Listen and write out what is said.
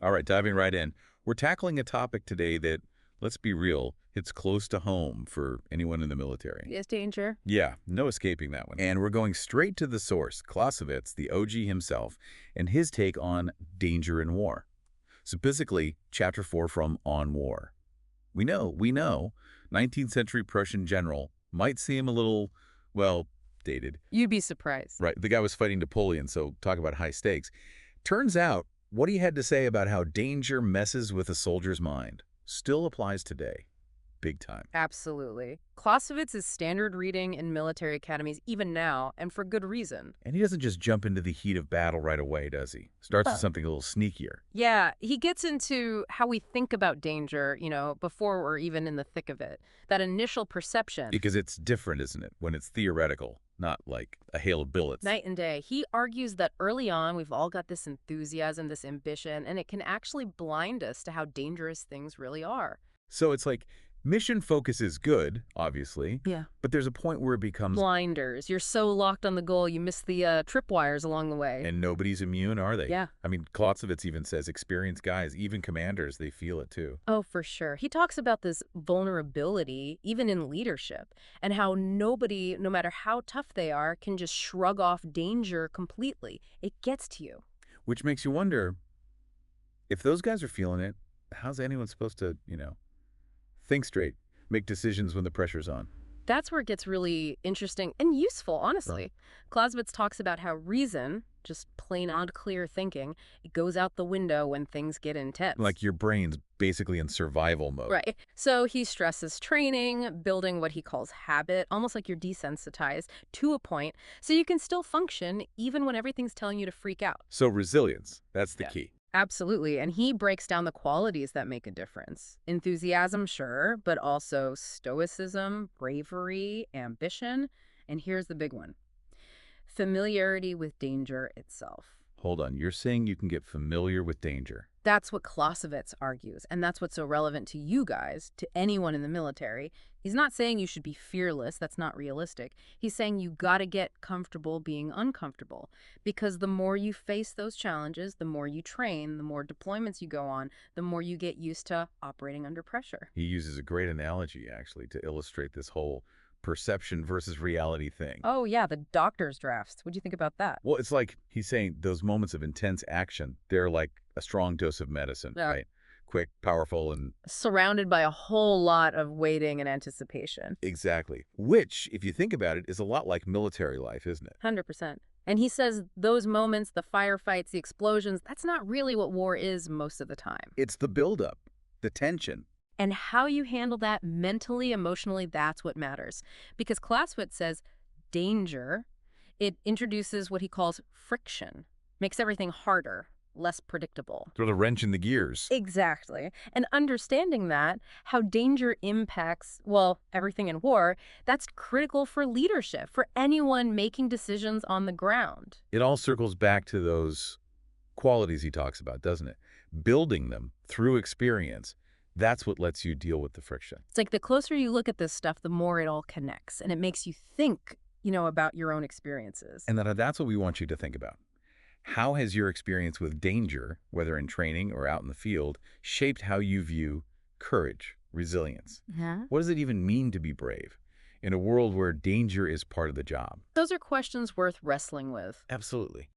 All right, diving right in. We're tackling a topic today that, let's be real, hits close to home for anyone in the military. Is danger. Yeah, no escaping that one. And we're going straight to the source, Clausewitz, the OG himself, and his take on danger in war. Specifically, Chapter 4 from On War. We know, 19th century Prussian general might seem a little, well, dated. You'd be surprised. Right, the guy was fighting Napoleon, so talk about high stakes. Turns out, what he had to say about how danger messes with a soldier's mind still applies today. Big time. Absolutely. Clausewitz is standard reading in military academies even now, and for good reason. And he doesn't just jump into the heat of battle right away, does he? Starts with something a little sneakier. Yeah, he gets into how we think about danger, before we're even in the thick of it. That initial perception. Because it's different, isn't it, when it's theoretical, not like a hail of bullets. Night and day. He argues that early on we've all got this enthusiasm, this ambition, and it can actually blind us to how dangerous things really are. So it's like, mission focus is good, obviously. Yeah. But there's a point where it becomes... blinders. You're so locked on the goal, you miss the tripwires along the way. And nobody's immune, are they? Yeah. I mean, Clausewitz even says experienced guys, even commanders, they feel it too. Oh, for sure. He talks about this vulnerability, even in leadership, and how nobody, no matter how tough they are, can just shrug off danger completely. It gets to you. Which makes you wonder, if those guys are feeling it, how's anyone supposed to, think straight, make decisions when the pressure's on? That's where it gets really interesting and useful, honestly. Right. Clausewitz talks about how reason, just plain odd clear thinking, it goes out the window when things get intense. Like your brain's basically in survival mode. Right. So he stresses training, building what he calls habit, almost like you're desensitized to a point, so you can still function even when everything's telling you to freak out. So resilience, that's the key. Absolutely. And he breaks down the qualities that make a difference. Enthusiasm, sure, but also stoicism, bravery, ambition. And here's the big one. Familiarity with danger itself. Hold on, you're saying you can get familiar with danger. That's what Clausewitz argues, and that's what's so relevant to you guys, to anyone in the military. He's not saying you should be fearless. That's not realistic. He's saying you got to get comfortable being uncomfortable, because the more you face those challenges, the more you train, the more deployments you go on, the more you get used to operating under pressure. He uses a great analogy, actually, to illustrate this whole perception versus reality thing. Oh, yeah, the doctor's drafts. What do you think about that? Well, it's like he's saying those moments of intense action, they're like a strong dose of medicine, Yeah. right? Quick, powerful, and... surrounded by a whole lot of waiting and anticipation. Exactly. Which, if you think about it, is a lot like military life, isn't it? 100%. And he says those moments, the firefights, the explosions, that's not really what war is most of the time. It's the buildup, the tension. And how you handle that mentally, emotionally, that's what matters. Because Clausewitz says danger, it introduces what he calls friction, makes everything harder, less predictable. Throw the wrench in the gears. Exactly. And understanding that, how danger impacts, well, everything in war, that's critical for leadership, for anyone making decisions on the ground. It all circles back to those qualities he talks about, doesn't it? Building them through experience. That's what lets you deal with the friction. It's like the closer you look at this stuff, the more it all connects, and it makes you think, about your own experiences. And that's what we want you to think about. How has your experience with danger, whether in training or out in the field, shaped how you view courage, resilience? What does it even mean to be brave in a world where danger is part of the job? Those are questions worth wrestling with. Absolutely.